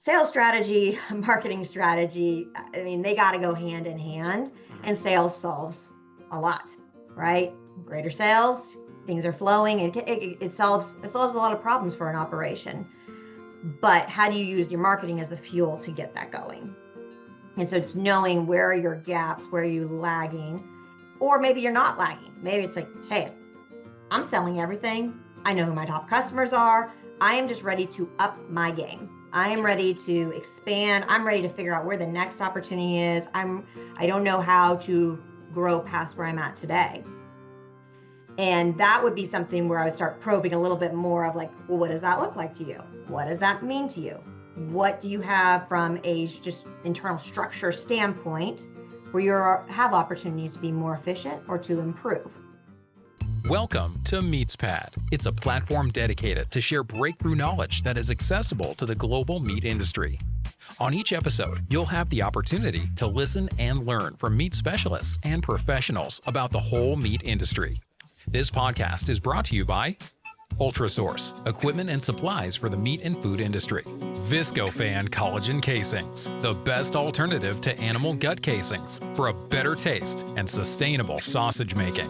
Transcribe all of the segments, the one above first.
sales strategy, marketing strategy, I mean, they got to go hand in hand, and sales solves a lot, right? Greater sales, things are flowing, and it solves a lot of problems for an operation. But how do you use your marketing as the fuel to get that going? And so it's knowing where are your gaps, where are you lagging, or maybe you're not lagging. Maybe it's like, hey, I'm selling everything. I know who my top customers are. I am just ready to up my game. I am ready to expand. I'm ready to figure out where the next opportunity is. I don't know how to grow past where I'm at today. And that would be something where I would start probing a little bit more of like, well, what does that look like to you? What does that mean to you? What do you have from a just internal structure standpoint where you have opportunities to be more efficient or to improve? Welcome to MeatsPad. It's a platform dedicated to share breakthrough knowledge that is accessible to the global meat industry. On each episode, you'll have the opportunity to listen and learn from meat specialists and professionals about the whole meat industry. This podcast is brought to you by Ultrasource, equipment and supplies for the meat and food industry. Viscofan collagen casings, the best alternative to animal gut casings for a better taste and sustainable sausage making.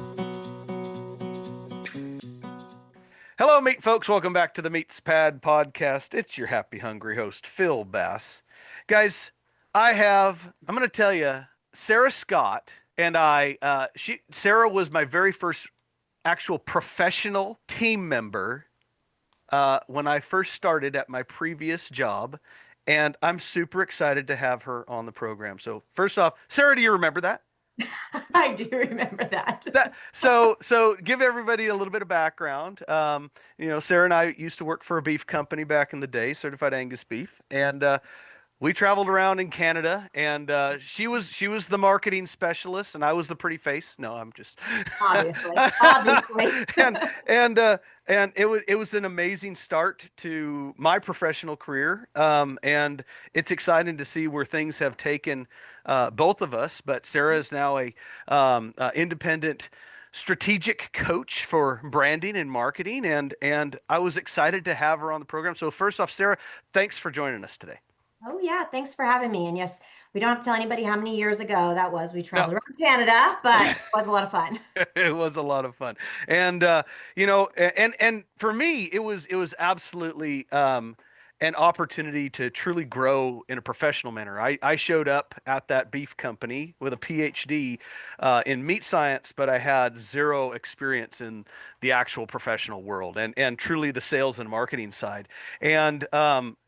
Hello, meat folks. Welcome back to the MeatsPad podcast. It's your happy, hungry host, Phil Bass. Guys, I'm going to tell you, Sara Scott and Sara was my very first actual professional team member when I first started at my previous job, and I'm super excited to have her on the program. So first off, Sara, do you remember that? I do remember that. So give everybody a little bit of background. Sara and I used to work for a beef company back in the day, Certified Angus Beef, and we traveled around in Canada, and she was the marketing specialist, and I was the pretty face. No, I'm just obviously. and it was an amazing start to my professional career, and it's exciting to see where things have taken both of us. But Sara is now a independent strategic coach for branding and marketing, and I was excited to have her on the program. So first off, Sara, thanks for joining us today. Oh, yeah. Thanks for having me. And yes, we don't have to tell anybody how many years ago that was. We traveled around Canada, but it was a lot of fun. It was a lot of fun. And, and for me, it was absolutely an opportunity to truly grow in a professional manner. I showed up at that beef company with a PhD in meat science, but I had zero experience in the actual professional world and truly the sales and marketing side. And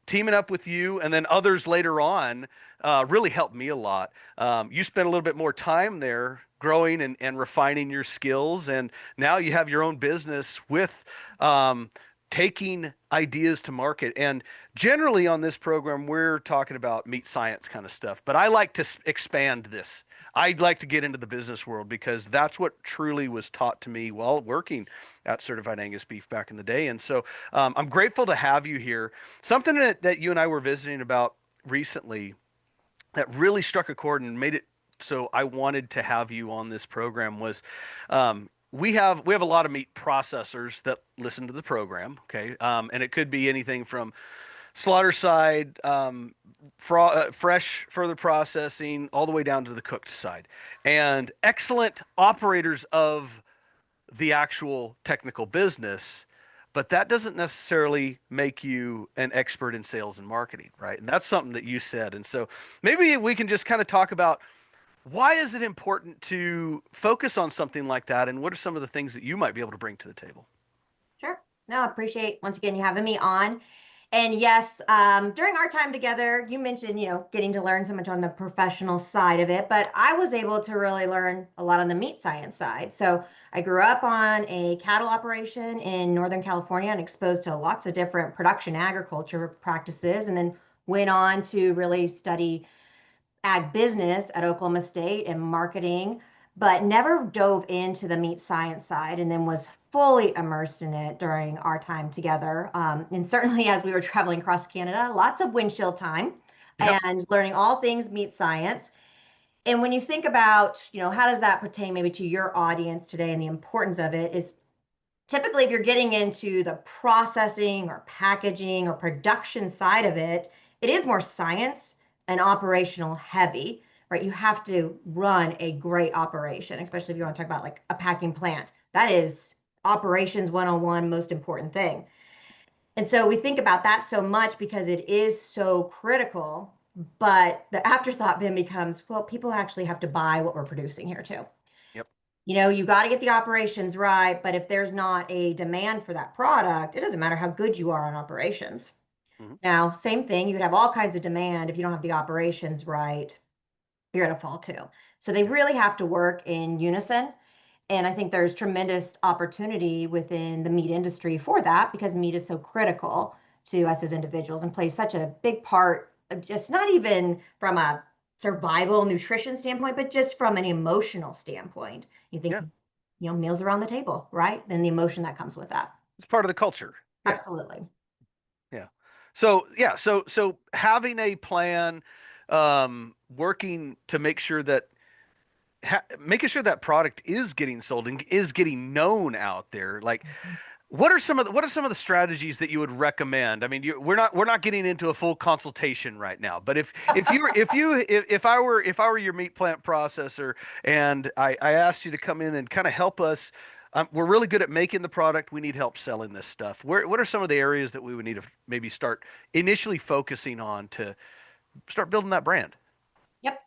teaming up with you and then others later on really helped me a lot. You spent a little bit more time there growing and refining your skills, and now you have your own business with taking ideas to market. And generally on this program, we're talking about meat science kind of stuff, but I like to expand this. I'd like to get into the business world because that's what truly was taught to me while working at Certified Angus Beef back in the day. And so I'm grateful to have you here. Something that you and I were visiting about recently that really struck a chord and made it so I wanted to have you on this program was we have a lot of meat processors that listen to the program, okay? And it could be anything from slaughter side, fresh further processing, all the way down to the cooked side. And excellent operators of the actual technical business, but that doesn't necessarily make you an expert in sales and marketing, right? And that's something that you said. And so maybe we can just kind of talk about why is it important to focus on something like that, and what are some of the things that you might be able to bring to the table? Sure. No, I appreciate, once again, you having me on. And yes, during our time together, you mentioned, getting to learn so much on the professional side of it, but I was able to really learn a lot on the meat science side. So I grew up on a cattle operation in Northern California and exposed to lots of different production agriculture practices, and then went on to really study ag business at Oklahoma State and marketing, but never dove into the meat science side, and then was fully immersed in it during our time together. And certainly as we were traveling across Canada, lots of windshield time. Yep. And learning all things meat science. And when you think about, how does that pertain maybe to your audience today, and the importance of it is typically if you're getting into the processing or packaging or production side of it, it is more science and operational heavy, right? You have to run a great operation, especially if you want to talk about like a packing plant. That is operations 101, most important thing. And so we think about that so much because it is so critical. But the afterthought then becomes, well, people actually have to buy what we're producing here too. Yep. You got to get the operations right, but if there's not a demand for that product, it doesn't matter how good you are on operations. Hmm. Now, same thing, you could have all kinds of demand. If you don't have the operations right, you're going to fall too. So they Yep. really have to work in unison. And I think there's tremendous opportunity within the meat industry for that because meat is so critical to us as individuals and plays such a big part of just not even from a survival nutrition standpoint, but just from an emotional standpoint. You think, Yeah. meals around the table, right? Then the emotion that comes with that. It's part of the culture. Yeah. Absolutely. Yeah. So yeah, so having a plan, working to make sure that making sure that product is getting sold and is getting known out there. Like, what are some of the strategies that you would recommend? I mean, we're not getting into a full consultation right now, but if I were your meat plant processor and I asked you to come in and kind of help us. We're really good at making the product. We need help selling this stuff. What are some of the areas that we would need to maybe start initially focusing on to start building that brand? Yep.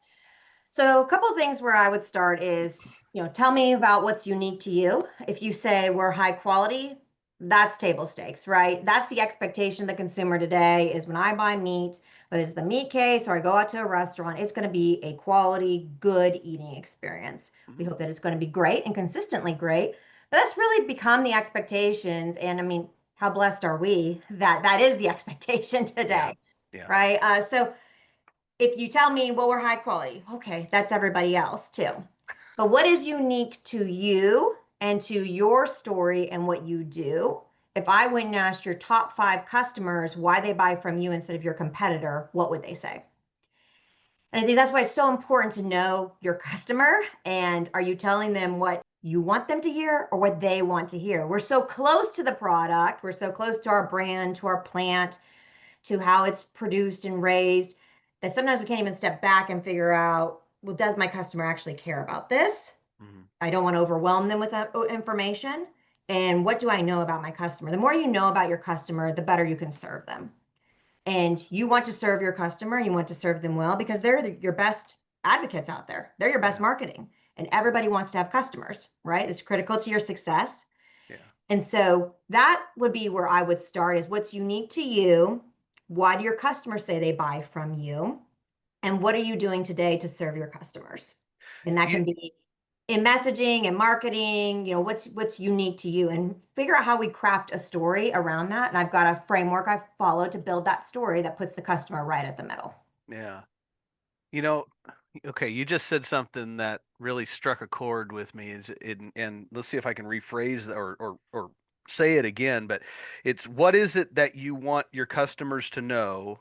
So a couple of things where I would start is, tell me about what's unique to you. If you say we're high quality, that's table stakes, right? That's the expectation of the consumer today is when I buy meat, whether it's the meat case or I go out to a restaurant, it's going to be a quality, good eating experience. We Mhm. hope that it's going to be great and consistently great. But that's really become the expectations. And I mean, how blessed are we that that is the expectation Yeah. today, Yeah. right? So if you tell me, well, we're high quality, okay, that's everybody else too. But what is unique to you and to your story and what you do? If I went and asked your top 5 customers why they buy from you instead of your competitor, what would they say? And I think that's why it's so important to know your customer. And are you telling them what you want them to hear or what they want to hear? We're so close to the product, we're so close to our brand, to our plant, to how it's produced and raised that sometimes we can't even step back and figure out, well, does my customer actually care about this? Mhm. I don't want to overwhelm them with that information. And what do I know about my customer? The more you know about your customer, the better you can serve them. And you want to serve your customer, you want to serve them well because they're your best advocates out there. They're your best Yeah. marketing. And everybody wants to have customers, right? It's critical to your success. Yeah. And so that would be where I would start is what's unique to you? Why do your customers say they buy from you? And what are you doing today to serve your customers? And that You, can be in messaging and marketing, what's unique to you and figure out how we craft a story around that. And I've got a framework I follow to build that story that puts the customer right at the middle. yeah. You know, okay, you just said something that really struck a chord with me and let's see if I can rephrase or say it again, but it's what is it that you want your customers to know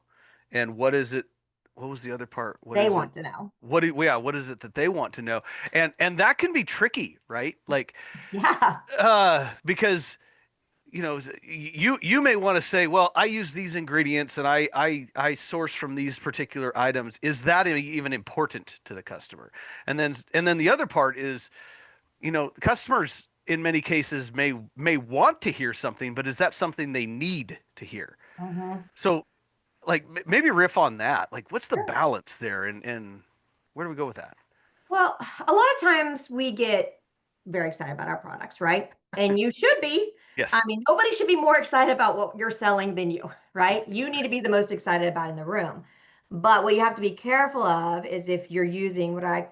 and what was the other part? What They is it? want to know. What is it that they want to know? And that can be tricky, right? Like Yeah. because you may want to say, well, I use these ingredients and I source from these particular items. Is that even important to the customer? And then the other part is, customers in many cases may want to hear something, but is that something they need to hear? Mhm. So like maybe riff on that. Like what's the Sure. balance there and where do we go with that? Well, a lot of times we get very excited about our products, right? And you should be. I Yes. mean, nobody should be more excited about what you're selling than you, right? You need to be the most excited about in the room. But what you have to be careful of is if you're using what I,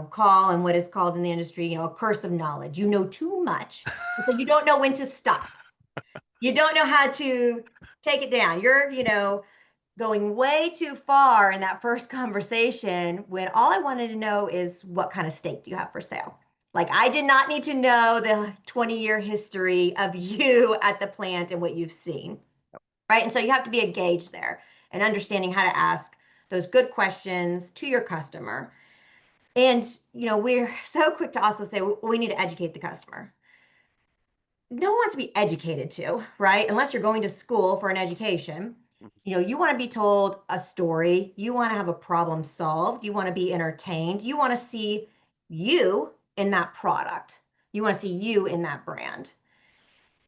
call and what is called in the industry, a curse of knowledge. You know too much. And so you don't know when to stop. You don't know how to take it down. You're, going way too far in that first conversation when all I wanted to know is what kind of steak do you have for sale? Like, I did not need to know the 20-year history of you at the plant and what you've seen, right? And so you have to be engaged there and understanding how to ask those good questions to your customer. And, we're so quick to also say we need to educate the customer. No one wants to be educated to, right? Unless you're going to school for an education. You want to be told a story. You want to have a problem solved. You want to be entertained. You want to see you in that product. You want to see you in that brand.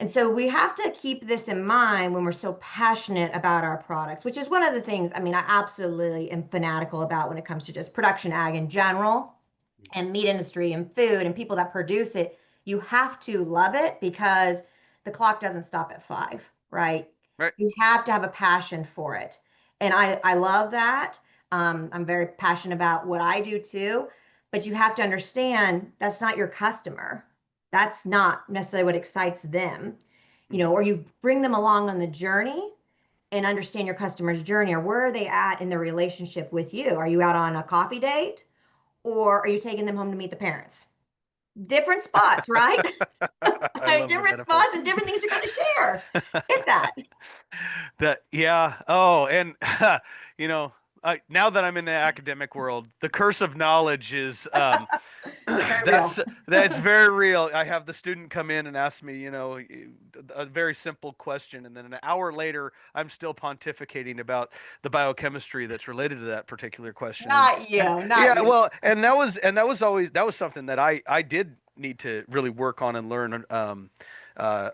And so we have to keep this in mind when we're so passionate about our products, which is one of the things, I mean, I absolutely am fanatical about when it comes to just production ag in general and meat industry and food and people that produce it. You have to love it because the clock doesn't stop at 5, right? Right. You have to have a passion for it. And I love that. I'm very passionate about what I do too, but you have to understand that's not your customer. That's not necessarily what excites them, or you bring them along on the journey and understand your customer's journey, or where are they at in their relationship with you? Are you out on a coffee date, or are you taking them home to meet the parents? Different spots, right? I love the Different metaphor. spots and different things you're going to share. Get that. Yeah. Oh, and you know, now that I'm in the academic world, the curse of knowledge is Very real. that's very real. I have the student come in and ask me, a very simple question, and then an hour later, I'm still pontificating about the biochemistry that's related to that particular question. Not you, And not yeah, you. well, and that was always that was something that I did need to really work on and learn.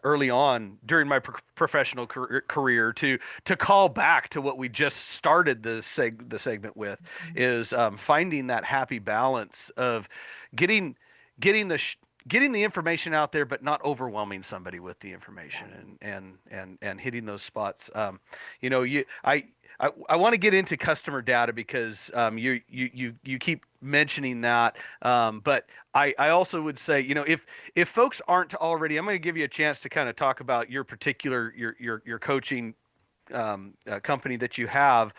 Early on during my professional career to call back to what we just started the segment with is finding that happy balance of getting getting the getting the information out there, but not overwhelming somebody with the information and hitting those spots. You know, you I want to get into customer data because you keep mentioning that, but I also would say, if folks aren't already, I'm going to give you a chance to kind of talk about your particular your coaching company that you have.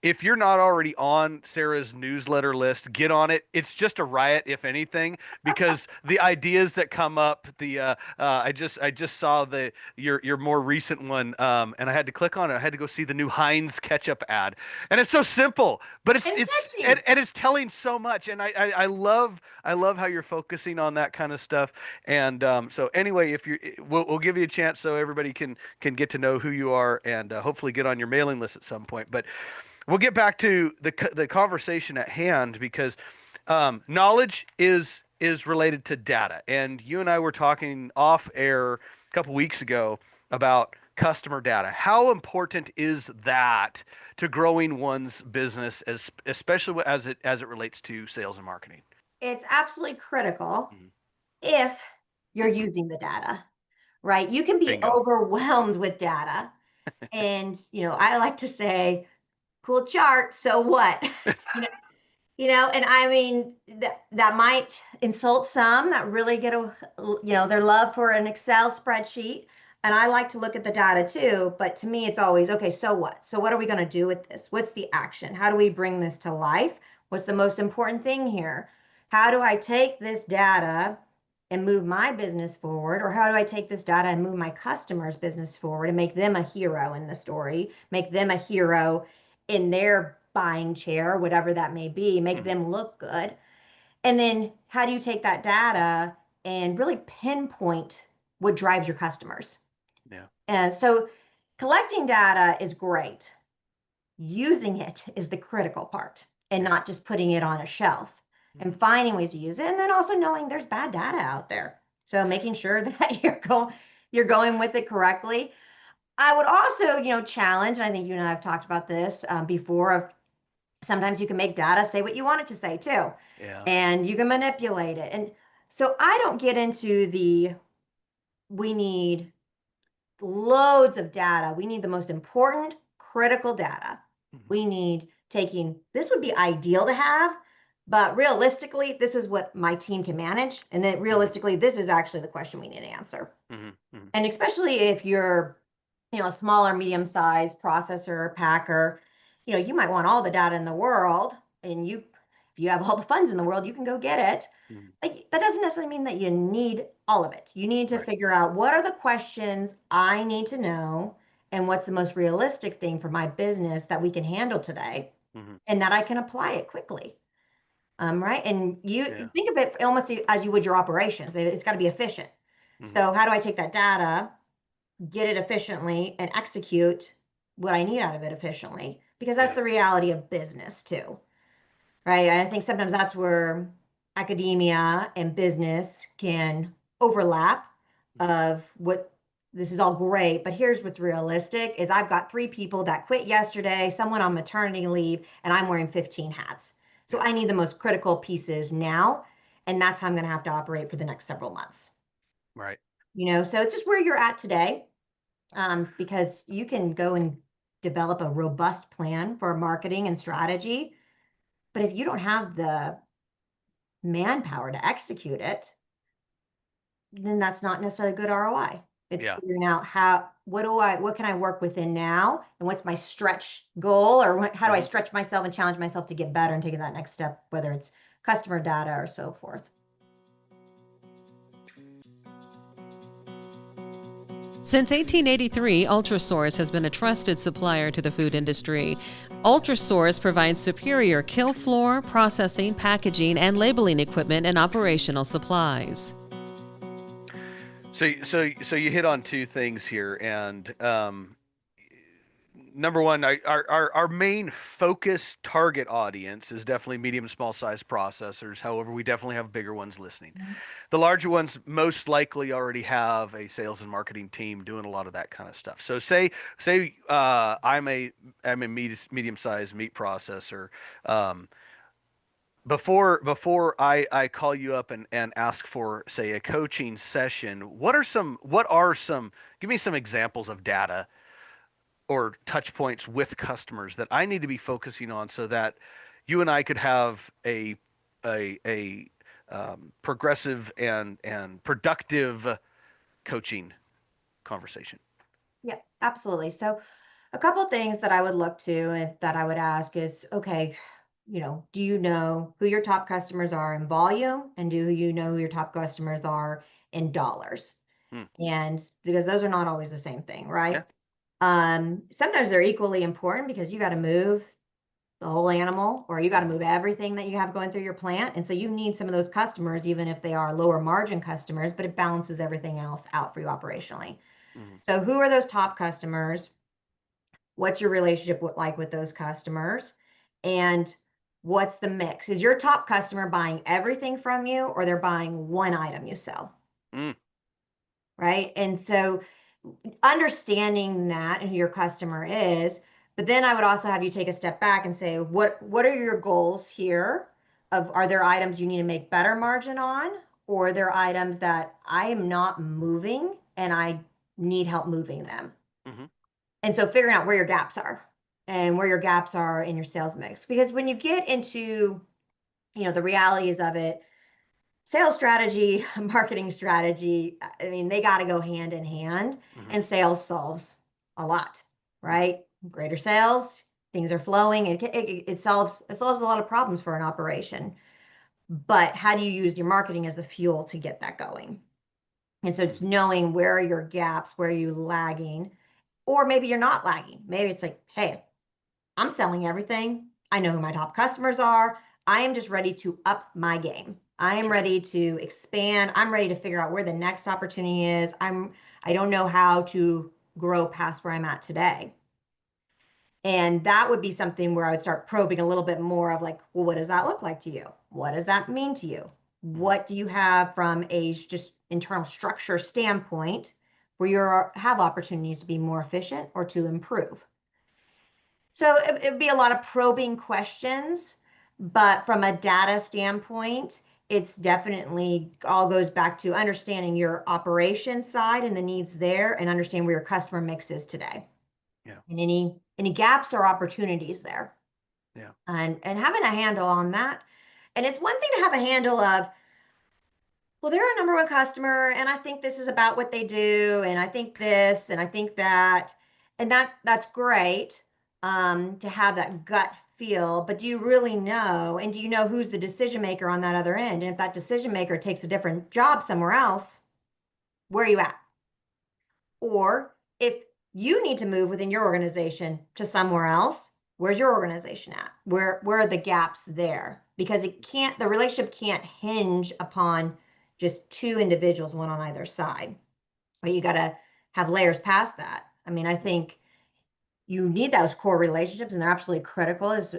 If you're not already on Sarah's newsletter list, get on it. It's just a riot, if anything, because the ideas that come up. I just saw your more recent one, and I had to click on it. I had to go see the new Heinz ketchup ad, and it's so simple, but And it's catchy. and it's telling so much. And I love how you're focusing on that kind of stuff. And so anyway, if you we'll give you a chance so everybody can get to know who you are and hopefully get on your mailing list at some point. But we'll get back to the conversation at hand because knowledge is related to data, and you and I were talking off air a couple weeks ago about customer data. How important is that to growing one's business, especially as it relates to sales and marketing? It's absolutely critical Mhm. if you're using the data, right? You can be Bingo. overwhelmed with data. And, I like to say, cool chart, so what? You know, and I mean that might insult some that really get their love for an Excel spreadsheet. And I like to look at the data too, but to me it's always okay, so what? So what are we going to do with this? What's the action? How do we bring this to life? What's the most important thing here? How do I take this data and move my business forward? Or how do I take this data and move my customer's business forward and make them a hero in the story, make them a hero in their buying chair, whatever that may be, make Mhm. them look good. And then how do you take that data and really pinpoint what drives your customers? Yeah. And so collecting data is great. Using it is the critical part and Yeah. not just putting it on a shelf Mhm. and finding ways to use it. And then also knowing there's bad data out there. So making sure that you're going with it correctly. I would also, challenge, and I think you and I have talked about this before, of sometimes you can make data say what you want it to say too, Yeah. and you can manipulate it. And so I don't get into we need loads of data. We need the most important critical data. Mhm. We need taking this would be ideal to have, but realistically, this is what my team can manage. And then Mhm. realistically, this is actually the question we need to answer. Mhm. Mhm. And especially if you're, a smaller, medium-sized processor or packer, you might want all the data in the world, and if you have all the funds in the world, you can go get it. Mhm. Like, that doesn't necessarily mean that you need all of it. You need to Right. figure out what are the questions I need to know and what's the most realistic thing for my business that we can handle today Mhm. and that I can apply it quickly. Right. And you Yeah. think of it almost as you would your operations. It's got to be efficient. Mhm. So how do I take that data, get it efficiently and execute? what I need out of it efficiently, because that's Yeah. the reality of business too, right? And I think sometimes that's where academia and business can overlap Mhm. of what this is all great, but here's what's realistic is I've got 3 people that quit yesterday, someone on maternity leave, and I'm wearing 15 hats. So Yeah. I need the most critical pieces now, and that's how I'm going to have to operate for the next several months. Right. So it's just where you're at today, because you can go and develop a robust plan for marketing and strategy, but if you don't have the manpower to execute it, then that's not necessarily good ROI. It's Yeah. figuring out what can I work within now, and what's my stretch goal, or how do I Mhm. stretch myself and challenge myself to get better and take that next step, whether it's customer data or so forth. Since 1883, Ultrasource has been a trusted supplier to the food industry. Ultrasource provides superior kill floor, processing, packaging, and labeling equipment and operational supplies. So you hit on two things here, and number one, our main focus target audience is definitely medium and small size processors. However, we definitely have bigger ones listening. Mhm. The larger ones most likely already have a sales and marketing team doing a lot of that kind of stuff. So say I'm a medium sized meat processor. Um, before I call you up and ask for, say, a coaching session, give me some examples of data or touch points with customers that I need to be focusing on so that you and I could have a progressive and productive coaching conversation. Yeah, absolutely. So a couple things that I would look to and that I would ask is, okay, do you know who your top customers are in volume, and do you know who your top customers are in dollars? Hmm. And because those are not always the same thing, Yeah. right? Sometimes they're equally important because you got to move the whole animal, or you got to Mhm. move everything that you have going through your plant. And so you need some of those customers, even if they are lower margin customers, but it balances everything else out for you operationally. Mhm. So who are those top customers? What's your relationship like with those customers? And what's the mix? Is your top customer buying everything from you, or they're buying one item you sell? Mm. Right. And so understanding that and who your customer is, but then I would also have you take a step back and say, what are your goals here? Are there items you need to make better margin on, or are there items that I am not moving and I need help moving them? Mhm. And so figuring out where your gaps are and where your gaps are in your sales mix. Because when you get into, the realities of it, sales strategy, marketing strategy, I mean, they got to go hand in hand, Mhm. and sales solves a lot, Mhm. right? Greater sales, things are flowing, it solves a lot of problems for an operation. But how do you use your marketing as the fuel to get that going? And so it's Mhm. knowing where are your gaps, where are you lagging, or maybe you're not lagging. Maybe it's like, hey, I'm selling everything. I know who my top customers are. I am just ready to up my game. I am Sure. ready to expand. I'm ready to figure out where the next opportunity is. I don't know how to grow past where I'm at today. And that would be something where I would start probing a little bit more of like, well, what does that look like to you? What does that mean to you? Mhm. What do you have from a just internal structure standpoint where you have opportunities to be more efficient or to improve? So it'd be a lot of probing questions, but from a data standpoint, it's definitely all goes back to understanding your operation side and the needs there, and understand where your customer mix is today, Yeah. and any gaps or opportunities there, Yeah. and having a handle on that. And it's one thing to have a handle of, well, they're a number one customer, and I think this is about what they do, and I think this, and I think that, and that's great, to have that gut feel. But do you really know, and do you know who's the decision maker on that other end? And if that decision maker takes a different job somewhere else, where are you at? Or if you need to move within your organization to somewhere else, where's your organization at? Where are the gaps there? Because the relationship can't hinge upon just two individuals, one on either side. But you got to have layers past that. I mean, I Mhm. think you need those core relationships, and they're absolutely critical. As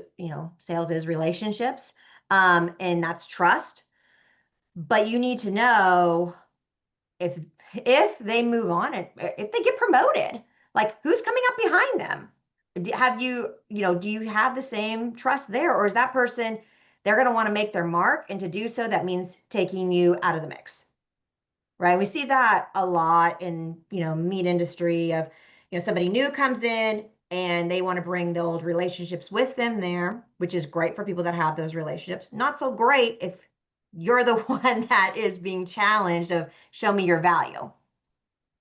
sales is relationships, and that's trust. But you need to know if they move on and if they get promoted, like who's coming up behind them. Have do you have the same trust there, or is that person, they're going to want to make their mark, and to do so that means taking you out of the mix, right? We see that a lot in meat industry of somebody new comes in and they want to bring the old relationships with them there, which is great for people that have those relationships. Not so great if you're the one that is being challenged of show me your value.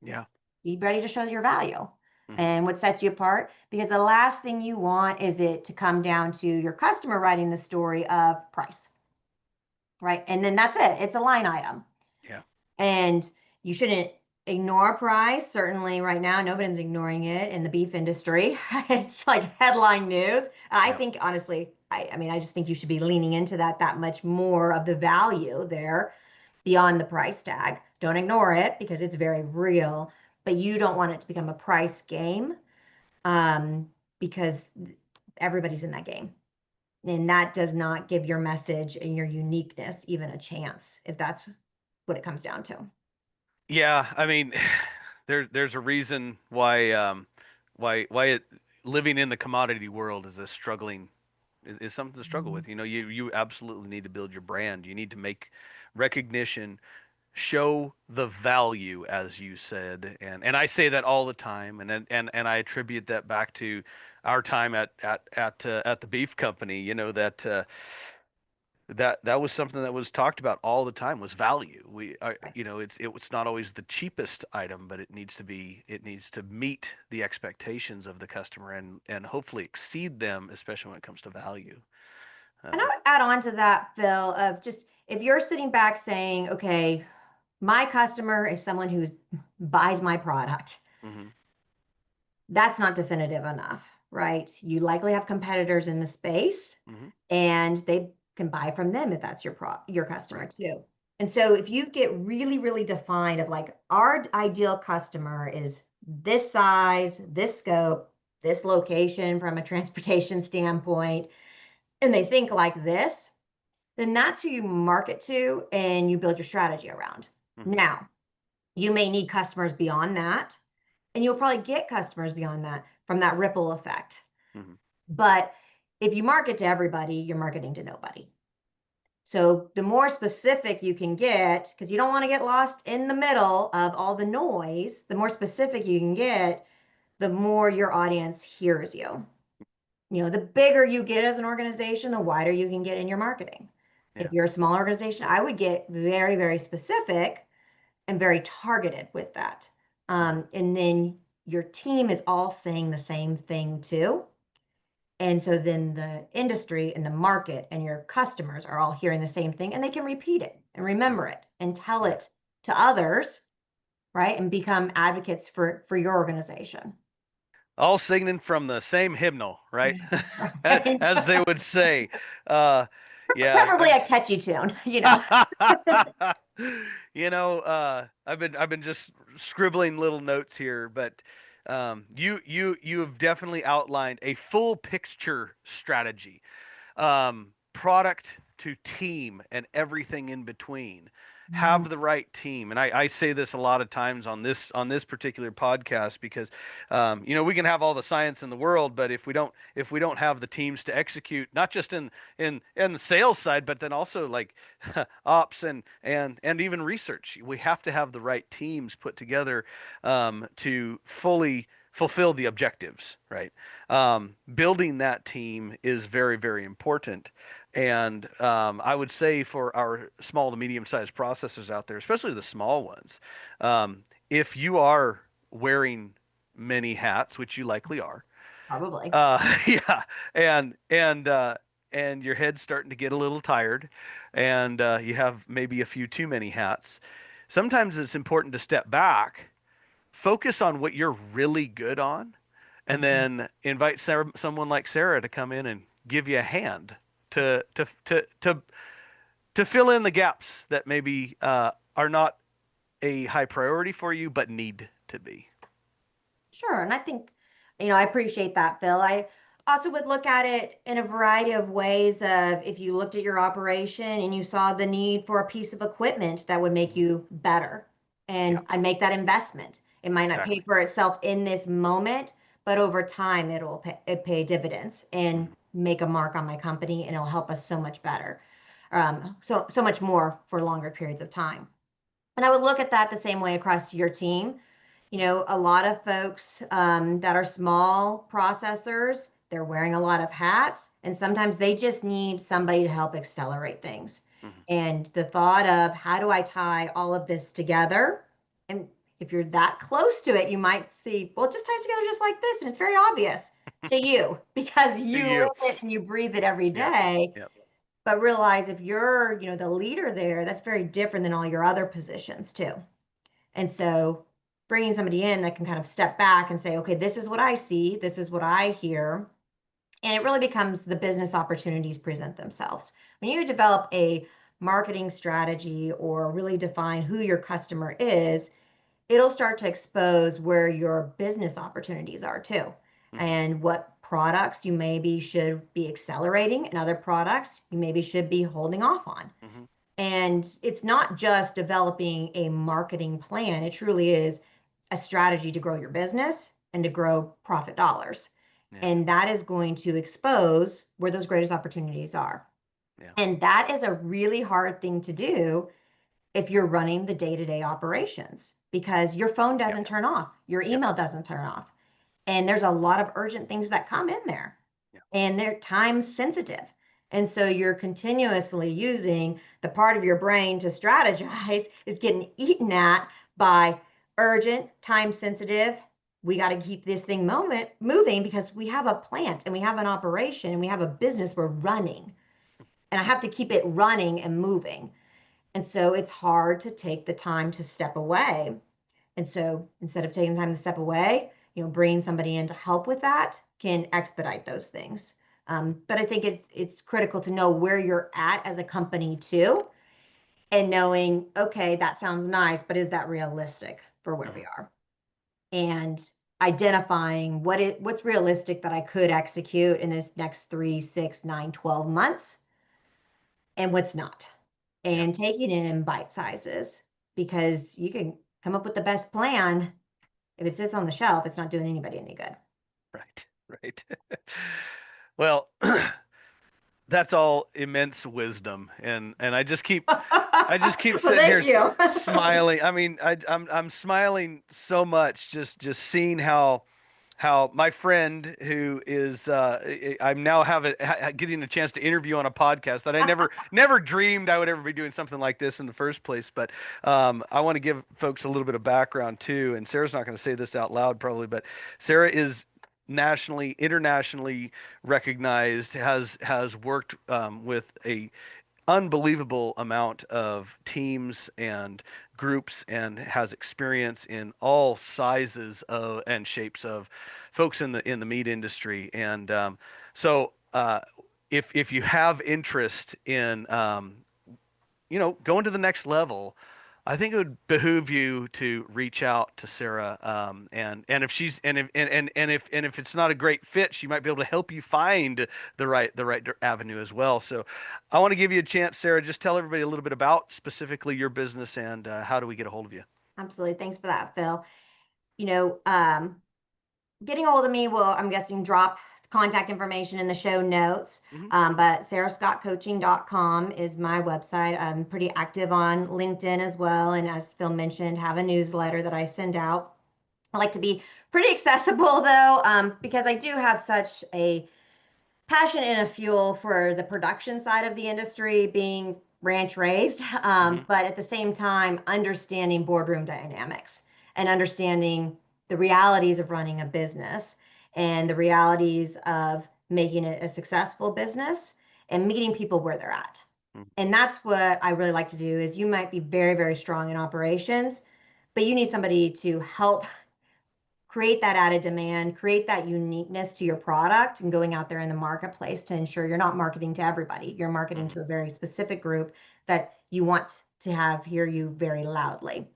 Yeah. Be ready to show your value Mhm. and what sets you apart, because the last thing you want is it to come down to your customer writing the story of price, right? And then that's it. It's a line item. Yeah. And you shouldn't ignore price. Certainly right now, nobody's ignoring it in the beef industry. It's like headline news. I Yeah. think honestly, I mean, I just think you should be leaning into that much more of the value there beyond the price tag. Don't ignore it because it's very real, but you don't want it to become a price game, because everybody's in that game. And that does not give your message and your uniqueness even a chance, if that's what it comes down to. Yeah, I mean, there's a reason why living in the commodity world is a struggling is something to struggle with. You absolutely need to build your brand. You need to make recognition, show the value, as you said, and I say that all the time, and I attribute that back to our time at the beef company. That was something that was talked about all the time was value. Right. It's not always the cheapest item, but it needs to meet the expectations of the customer and hopefully exceed them, especially when it comes to value. And I Um, would add on to that, Phil, of just if you're sitting back saying, okay, my customer is someone who buys my product, mhm, that's not definitive enough, right? You likely have competitors in the space, mhm, and they can buy from them if that's your customer right. too. And so if you get really, really defined of like our ideal customer is this size, this scope, this location from a transportation standpoint, and they think like this, then that's who you market to and you build your strategy around. Mhm, Now, you may need customers beyond that, and you'll probably get customers beyond that from that ripple effect. mhm, But if you market to everybody, you're marketing to nobody. So the more specific you can get, because you don't want to get lost in the middle of all the noise, the more specific you can get, the more your audience hears you. The bigger you get as an organization, the wider you can get in your marketing. If yeah. you're a small organization, I would get very, very specific and very targeted with that. Mhm. And then your team is all saying the same thing too. And so then the industry and the market and your customers are all hearing the same thing, and they can repeat it and remember it and tell Yeah. it to others, right? And become advocates for your organization. All singing from the same hymnal, right? Right. As they would say. Uh, yeah. Preferably a catchy tune. I've been just scribbling little notes here, but you have definitely outlined a full picture strategy, product to team and everything in between. Mhm. Have the right team, and I say this a lot of times on this particular podcast because we can have all the science in the world, but if we don't have the teams to execute, not just in the sales side, but then also like ops and even research, we have to have the right teams put together to fully fulfill the objectives, right? Building that team is very, very important. And I would say for our small to medium sized processors out there, especially the small ones, if you are wearing many hats, which you likely are, Probably. yeah, and your head's starting to get a little tired, and you have maybe a few too many hats. Sometimes it's important to step back, focus on what you're really good on, and Mhm. then invite someone like Sarah to come in and give you a hand to fill in the gaps that maybe are not a high priority for you, but need to be. Sure. And I think I appreciate that, Phil. I also would look at it in a variety of ways of if you looked at your operation and you saw the need for a piece of equipment that would make Mhm. you better, Yeah, and I make that investment. It might not pay exactly. for itself in this moment, but over time pay dividends and Mhm. make a mark on my company, and it'll help us so much better, so much more for longer periods of time. And I would look at that the same way across your team. A lot of folks that are small processors, they're wearing a lot of hats, and sometimes they just need somebody to help accelerate things. Mhm. And the thought of how do I tie all of this together? And if you're that close to it, you might see, well, it just ties together just like this, and it's very obvious to you because To you you. live it and you breathe it every Yeah. day. Yep. But realize if you're, the leader there, that's very different than all your other positions too. And so bringing somebody in that can kind of step back and say, okay, this is what I see, this is what I hear. And it really becomes the business opportunities present themselves. When you develop a marketing strategy or really define who your customer is, it'll start to expose where your business opportunities are too, Mhm. and what products you maybe should be accelerating and other products you maybe should be holding off on. Mhm. And it's not just developing a marketing plan, it truly is a strategy to grow your business and to grow profit dollars. Yeah. And that is going to expose where those greatest opportunities are. Yeah. And that is a really hard thing to do if you're running the day to day operations because your phone Yep. doesn't turn off, your Yep. email doesn't turn off. And there's a lot of urgent things that come in there Yep. and they're time sensitive. And so you're continuously using the part of your brain to strategize is getting eaten at by urgent, time sensitive. We got to keep this thing moving because we have a plant and we have an operation and we have a business we're running. And I have to keep it running and moving. And so it's hard to take the time to step away. And so instead of taking time to step away, bringing somebody in to help with that can expedite those things. But I think it's critical to know where you're at as a company too, and knowing, okay, that sounds nice, but is that realistic for where we Mhm. are? And identifying what's realistic that I could execute in this next 3, 6, 9, 12 months and what's not. Yeah. And taking it in bite sizes because you can come up with the best plan. If it sits on the shelf, it's not doing anybody any good. Right. Right. Well, that's all immense wisdom, and I just keep Well, sitting here thank you. smiling. I mean, I'm smiling so much just seeing how my friend who is I'm now getting a chance to interview on a podcast that I never dreamed I would ever be doing something like this in the first place. But I want to give folks a little bit of background too. And Sarah's not going to say this out loud probably, but Sarah is nationally, internationally recognized, has worked with a unbelievable amount of teams and groups and has experience in all sizes of and shapes of folks in the meat industry. And so if you have interest in going to the next level, I think it would behoove you to reach out to Sarah, and if she's and if it's not a great fit, she might be able to help you find the right avenue as well. So, I want to give you a chance, Sarah. Just tell everybody a little bit about specifically your business and how do we get a hold of you? Absolutely. Thanks for that, Phil. You know, um, Getting a hold of me will, I'm guessing, drop contact information in the show notes. Hmm. But sarahscottcoaching.com is my website. I'm pretty active on LinkedIn as well. And as Phil mentioned, have a newsletter that I send out. I like to be pretty accessible though, because I do have such a passion and a fuel for the production side of the industry, being ranch raised, Hmm. but at the same time, understanding boardroom dynamics and understanding the realities of running a business and the realities of making it a successful business and meeting people where they're at. And that's what I really like to do is you might be very, very strong in operations, but you need somebody to help create that added demand, create that uniqueness to your product and going out there in the marketplace to ensure you're not marketing to everybody. You're marketing Hmm. to a very specific group that you want to have hear you very loudly.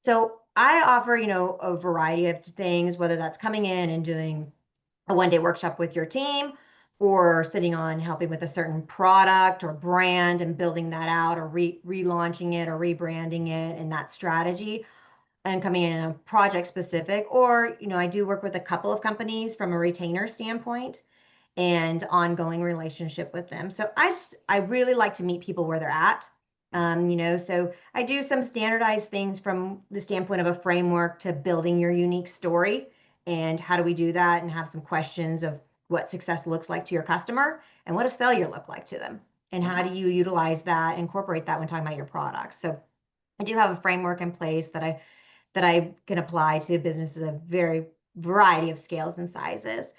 So I offer, a variety of things, whether that's coming in and doing a 1-day workshop with your team, or sitting on helping with a certain product or brand and building that out, or relaunching it or rebranding it and that strategy, and coming in a project specific. Or, I do work with a couple of companies from a retainer standpoint and ongoing relationship with them. So I really like to meet people where they're at. So I do some standardized things from the standpoint of a framework to building your unique story, and how do we do that, and have some questions of what success looks like to your customer, and what does failure look like to them, and how do you utilize that, incorporate that when talking about your products. So I do have a framework in place that I can apply to businesses of very variety of scales and sizes.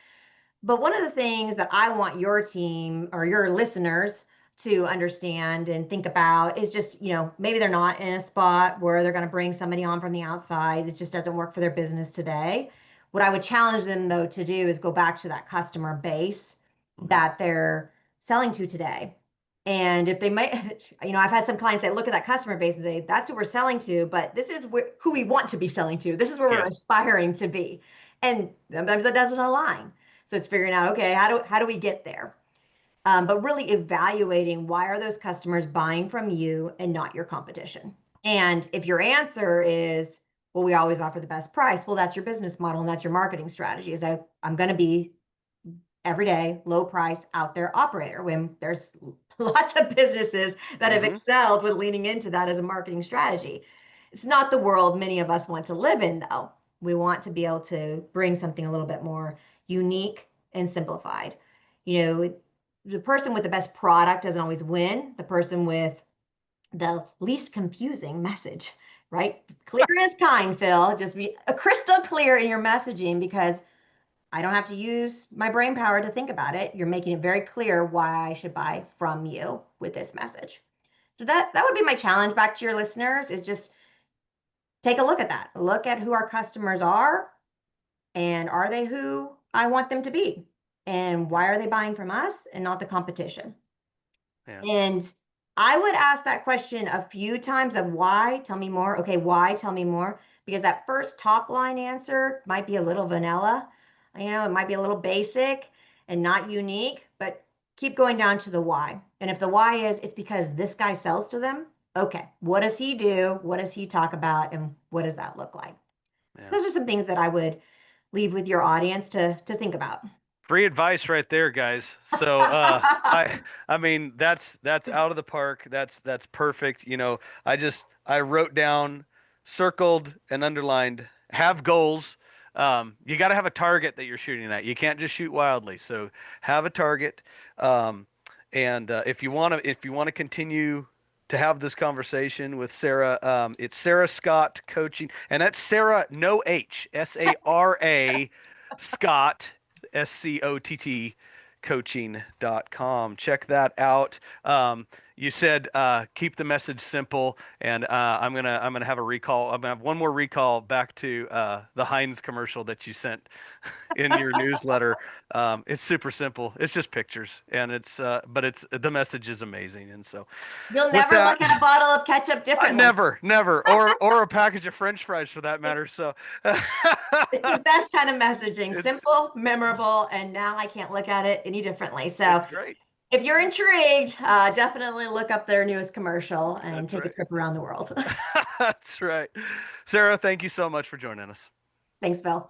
But one of the things that I want your team or your listeners to understand and think about is just, maybe they're not in a spot where they're going to bring somebody on from the outside. It just doesn't work for their business today. What I would challenge them, though, to do is go back to that customer base that they're selling to today. And if they might, I've had some clients that look at that customer base and say, that's who we're selling to, but this is who we want to be selling to. This is where we're aspiring to be. And sometimes that doesn't align. So it's figuring out, okay, how do we get there? But really evaluating, why are those customers buying from you and not your competition? And if your answer is, well, we always offer the best price, well, that's your business model and that's your marketing strategy. Is I'm going to be everyday low price out there operator, when there's lots of businesses that have excelled with leaning into that as a marketing strategy. It's not the world many of us want to live in, though. We want to be able to bring something a little bit more unique and simplified. The person with the best product doesn't always win. The person with the least confusing message, right? Clear as kind, Phil. Just be crystal clear in your messaging, because I don't have to use my brain power to think about it. You're making it very clear why I should buy from you with this message. So that would be my challenge back to your listeners, is just take a look at that. Look at who our customers are, and are they who I want them to be? And why are they buying from us and not the competition? Yeah. And I would ask that question a few times of why, tell me more. Okay, why, tell me more. Because that first top line answer might be a little vanilla. It might be a little basic and not unique, but keep going down to the why. And if the why is, it's because this guy sells to them, okay, what does he do? What does he talk about? And what does that look like? Yeah. Those are some things that I would leave with your audience to think about. Free advice right there, guys. So I mean, that's out of the park. That's perfect. I wrote down, circled and underlined, have goals. You got to have a target that you're shooting at. You can't just shoot wildly. So have a target. And if you want to continue to have this conversation with Sara, it's Sara Scott Coaching, and that's Sara, no H, Sara Scott, SCOTT, coaching.com. Check that out. You said keep the message simple, and I'm gonna have a recall. I'm gonna have one more recall back to the Heinz commercial that you sent in your newsletter. It's super simple. It's just pictures, and but the message is amazing. And so you'll never look at a bottle of ketchup differently. Never, or a package of French fries for that matter. So it's the best kind of messaging, simple, memorable, and now I can't look at it any differently. So it's great. If you're intrigued, definitely look up their newest commercial and take a trip around the world. That's right. Sara, thank you so much for joining us. Thanks, Bill.